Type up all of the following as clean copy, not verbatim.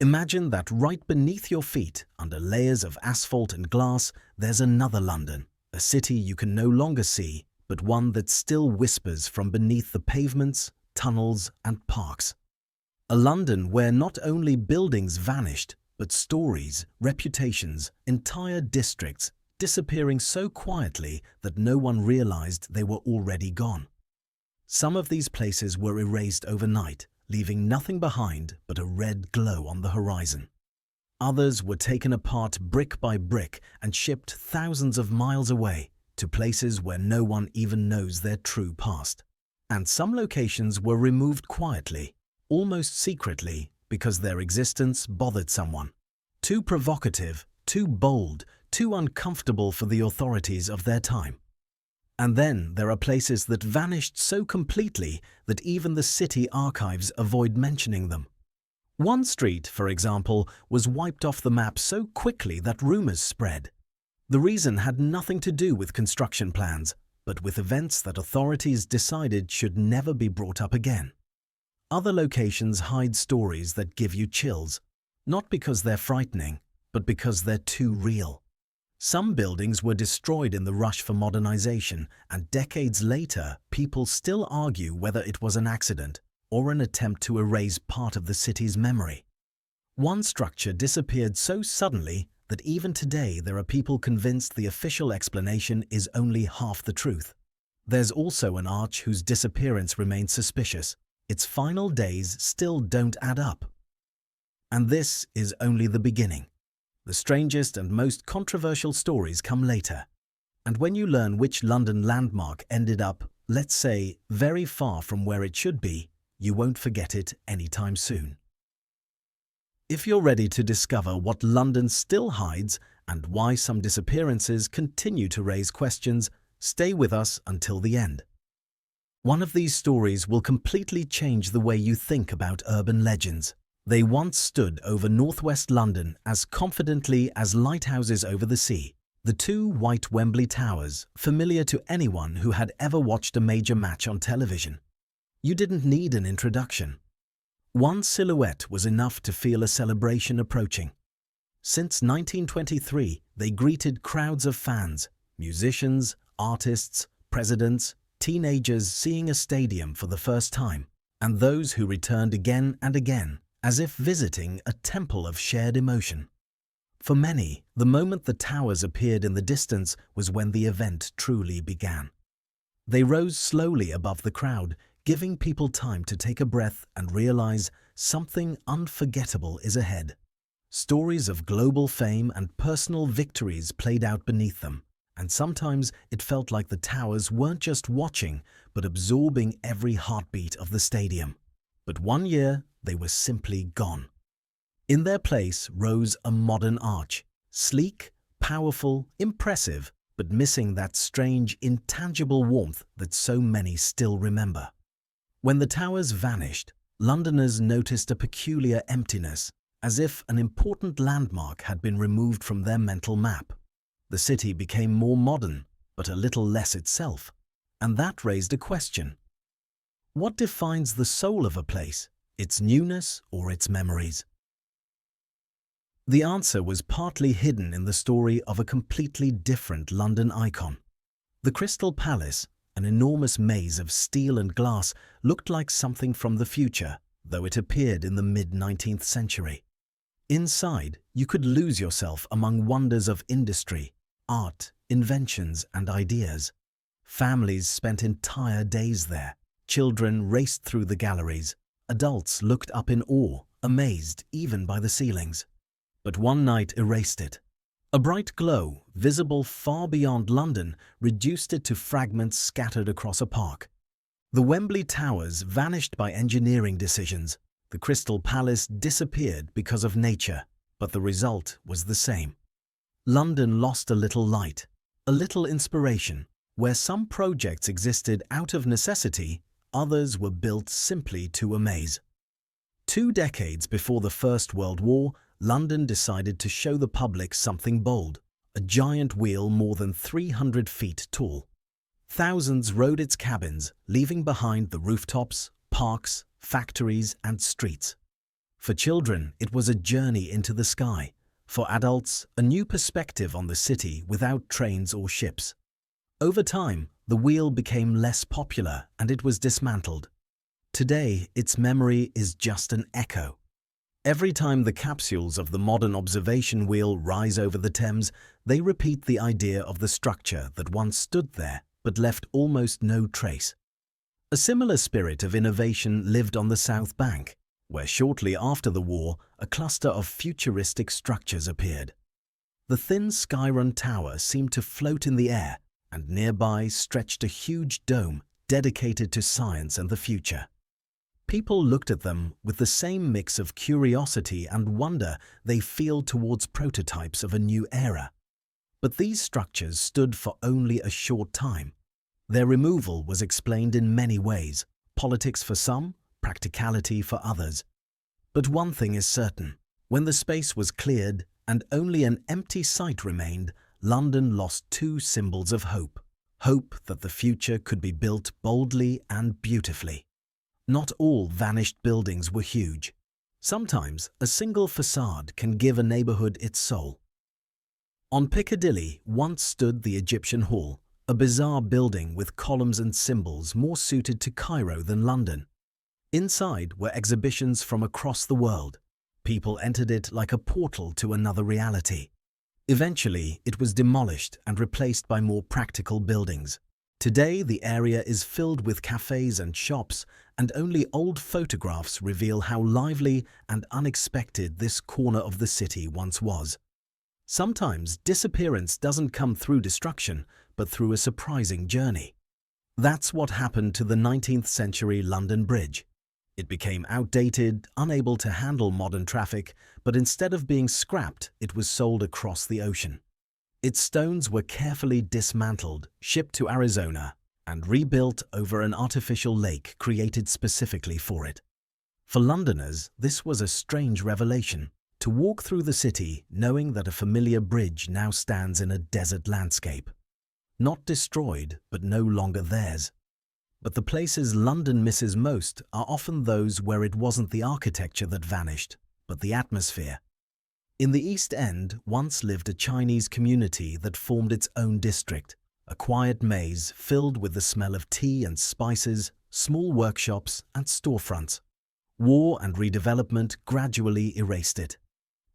Imagine that right beneath your feet, under layers of asphalt and glass, there's another London, a city you can no longer see, but one that still whispers from beneath the pavements, tunnels, and parks. A London where not only buildings vanished, but stories, reputations, entire districts disappearing so quietly that no one realized they were already gone. Some of these places were erased overnight, leaving nothing behind but a red glow on the horizon. Others were taken apart brick by brick and shipped thousands of miles away to places where no one even knows their true past. And some locations were removed quietly, almost secretly, because their existence bothered someone. Too provocative, too bold, too uncomfortable for the authorities of their time. And then there are places that vanished so completely that even the city archives avoid mentioning them. One street, for example, was wiped off the map so quickly that rumors spread. The reason had nothing to do with construction plans, but with events that authorities decided should never be brought up again. Other locations hide stories that give you chills, not because they're frightening, but because they're too real. Some buildings were destroyed in the rush for modernization, and decades later, people still argue whether it was an accident or an attempt to erase part of the city's memory. One structure disappeared so suddenly that even today there are people convinced the official explanation is only half the truth. There's also an arch whose disappearance remains suspicious. Its final days still don't add up. And this is only the beginning. The strangest and most controversial stories come later. And when you learn which London landmark ended up, let's say, very far from where it should be, you won't forget it anytime soon. If you're ready to discover what London still hides and why some disappearances continue to raise questions, stay with us until the end. One of these stories will completely change the way you think about urban legends. They once stood over northwest London as confidently as lighthouses over the sea. The two white Wembley Towers, familiar to anyone who had ever watched a major match on television. You didn't need an introduction. One silhouette was enough to feel a celebration approaching. Since 1923, they greeted crowds of fans, musicians, artists, presidents, teenagers seeing a stadium for the first time, and those who returned again and again, as if visiting a temple of shared emotion. For many, the moment the towers appeared in the distance was when the event truly began. They rose slowly above the crowd, giving people time to take a breath and realize something unforgettable is ahead. Stories of global fame and personal victories played out beneath them, and sometimes it felt like the towers weren't just watching, but absorbing every heartbeat of the stadium. But one year, they were simply gone. In their place rose a modern arch, sleek, powerful, impressive, but missing that strange, intangible warmth that so many still remember. When the towers vanished, Londoners noticed a peculiar emptiness, as if an important landmark had been removed from their mental map. The city became more modern, but a little less itself, and that raised a question. What defines the soul of a place? Its newness or its memories? The answer was partly hidden in the story of a completely different London icon. The Crystal Palace, an enormous maze of steel and glass, looked like something from the future, though it appeared in the mid-19th century. Inside, you could lose yourself among wonders of industry, art, inventions, and ideas. Families spent entire days there. Children raced through the galleries. Adults looked up in awe, amazed even by the ceilings. But one night erased it. A bright glow, visible far beyond London, reduced it to fragments scattered across a park. The Wembley Towers vanished by engineering decisions. The Crystal Palace disappeared because of nature, but the result was the same. London lost a little light, a little inspiration. Where some projects existed out of necessity, others were built simply to amaze. 2 decades before the First World War, London decided to show the public something bold, a giant wheel more than 300 feet tall. Thousands rode its cabins, leaving behind the rooftops, parks, factories, and streets. For children, it was a journey into the sky. For adults, a new perspective on the city without trains or ships. Over time, the wheel became less popular and it was dismantled. Today, its memory is just an echo. Every time the capsules of the modern observation wheel rise over the Thames, they repeat the idea of the structure that once stood there but left almost no trace. A similar spirit of innovation lived on the South Bank, where shortly after the war, a cluster of futuristic structures appeared. The thin Skyrun Tower seemed to float in the air, and nearby stretched a huge dome dedicated to science and the future. People looked at them with the same mix of curiosity and wonder they feel towards prototypes of a new era. But these structures stood for only a short time. Their removal was explained in many ways, politics for some, practicality for others. But one thing is certain, when the space was cleared and only an empty site remained, London lost two symbols of hope. Hope that the future could be built boldly and beautifully. Not all vanished buildings were huge. Sometimes a single facade can give a neighbourhood its soul. On Piccadilly once stood the Egyptian Hall, a bizarre building with columns and symbols more suited to Cairo than London. Inside were exhibitions from across the world. People entered it like a portal to another reality. Eventually, it was demolished and replaced by more practical buildings. Today, the area is filled with cafes and shops, and only old photographs reveal how lively and unexpected this corner of the city once was. Sometimes disappearance doesn't come through destruction, but through a surprising journey. That's what happened to the 19th century London Bridge. It became outdated, unable to handle modern traffic, but instead of being scrapped, it was sold across the ocean. Its stones were carefully dismantled, shipped to Arizona, and rebuilt over an artificial lake created specifically for it. For Londoners, this was a strange revelation, to walk through the city knowing that a familiar bridge now stands in a desert landscape. Not destroyed, but no longer theirs. But the places London misses most are often those where it wasn't the architecture that vanished, but the atmosphere. In the East End once lived a Chinese community that formed its own district, a quiet maze filled with the smell of tea and spices, small workshops and storefronts. War and redevelopment gradually erased it.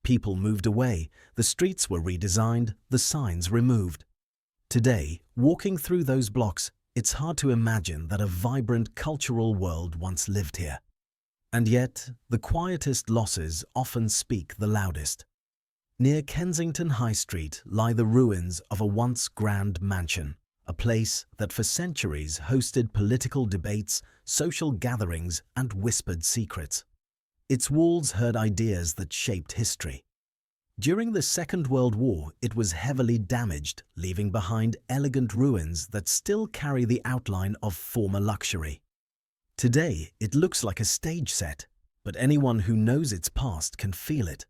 People moved away, the streets were redesigned, the signs removed. Today, walking through those blocks, it's hard to imagine that a vibrant cultural world once lived here. And yet, the quietest losses often speak the loudest. Near Kensington High Street lie the ruins of a once grand mansion, a place that for centuries hosted political debates, social gatherings, and whispered secrets. Its walls heard ideas that shaped history. During the Second World War, it was heavily damaged, leaving behind elegant ruins that still carry the outline of former luxury. Today, it looks like a stage set, but anyone who knows its past can feel it.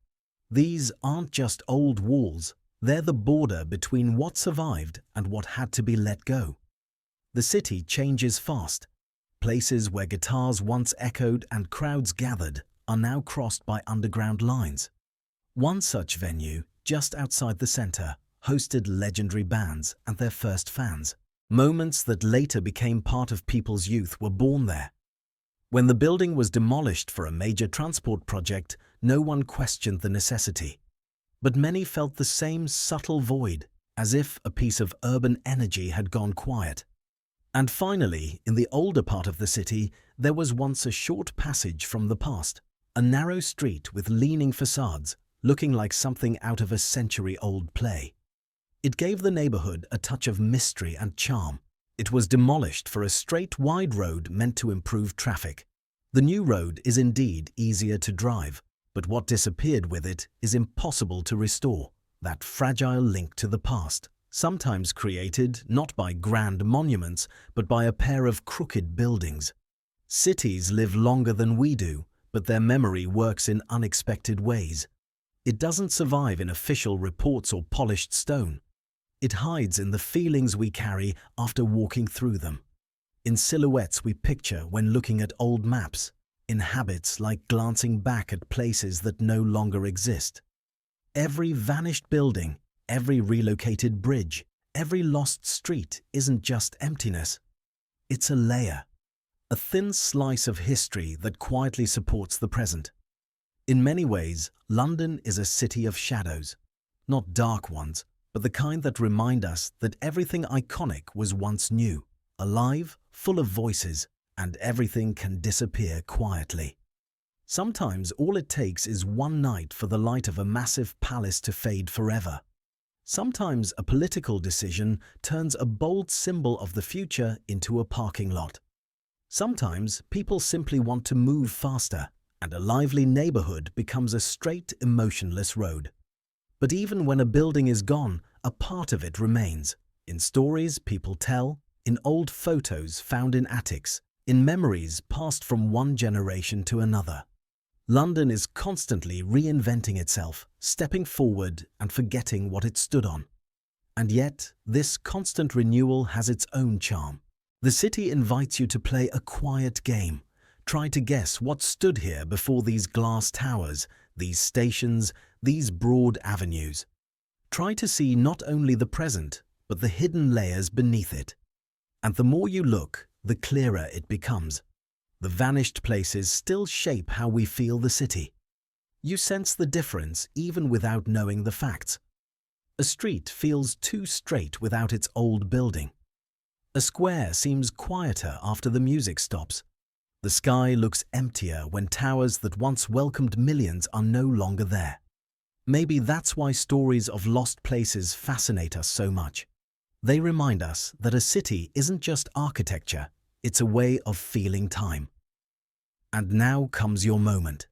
These aren't just old walls, they're the border between what survived and what had to be let go. The city changes fast. Places where guitars once echoed and crowds gathered are now crossed by underground lines. One such venue, just outside the centre, hosted legendary bands and their first fans. Moments that later became part of people's youth were born there. When the building was demolished for a major transport project, no one questioned the necessity. But many felt the same subtle void, as if a piece of urban energy had gone quiet. And finally, in the older part of the city, there was once a short passage from the past, a narrow street with leaning facades, looking like something out of a century-old play. It gave the neighbourhood a touch of mystery and charm. It was demolished for a straight, wide road meant to improve traffic. The new road is indeed easier to drive, but what disappeared with it is impossible to restore, that fragile link to the past, sometimes created not by grand monuments, but by a pair of crooked buildings. Cities live longer than we do, but their memory works in unexpected ways. It doesn't survive in official reports or polished stone. It hides in the feelings we carry after walking through them. In silhouettes we picture when looking at old maps, in habits like glancing back at places that no longer exist. Every vanished building, every relocated bridge, every lost street isn't just emptiness. It's a layer, a thin slice of history that quietly supports the present. In many ways, London is a city of shadows. Not dark ones, but the kind that remind us that everything iconic was once new, alive, full of voices, and everything can disappear quietly. Sometimes all it takes is one night for the light of a massive palace to fade forever. Sometimes a political decision turns a bold symbol of the future into a parking lot. Sometimes people simply want to move faster, and a lively neighborhood becomes a straight, emotionless road. But even when a building is gone, a part of it remains, in stories people tell, in old photos found in attics, in memories passed from one generation to another. London is constantly reinventing itself, stepping forward and forgetting what it stood on. And yet, this constant renewal has its own charm. The city invites you to play a quiet game. Try to guess what stood here before these glass towers, these stations, these broad avenues. Try to see not only the present, but the hidden layers beneath it. And the more you look, the clearer it becomes. The vanished places still shape how we feel the city. You sense the difference even without knowing the facts. A street feels too straight without its old building. A square seems quieter after the music stops. The sky looks emptier when towers that once welcomed millions are no longer there. Maybe that's why stories of lost places fascinate us so much. They remind us that a city isn't just architecture, it's a way of feeling time. And now comes your moment.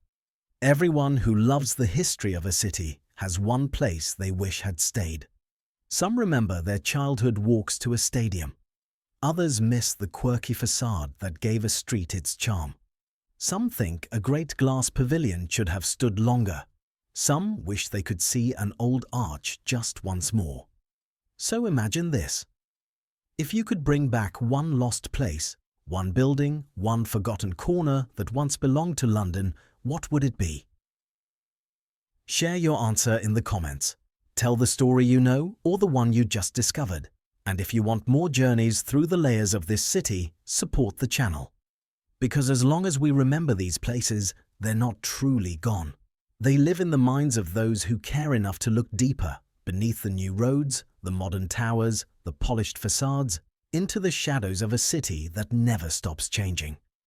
Everyone who loves the history of a city has one place they wish had stayed. Some remember their childhood walks to a stadium. Others miss the quirky facade that gave a street its charm. Some think a great glass pavilion should have stood longer. Some wish they could see an old arch just once more. So imagine this. If you could bring back one lost place, one building, one forgotten corner that once belonged to London, what would it be? Share your answer in the comments. Tell the story you know or the one you just discovered. And if you want more journeys through the layers of this city, support the channel. Because as long as we remember these places, they're not truly gone. They live in the minds of those who care enough to look deeper, beneath the new roads, the modern towers, the polished facades, into the shadows of a city that never stops changing.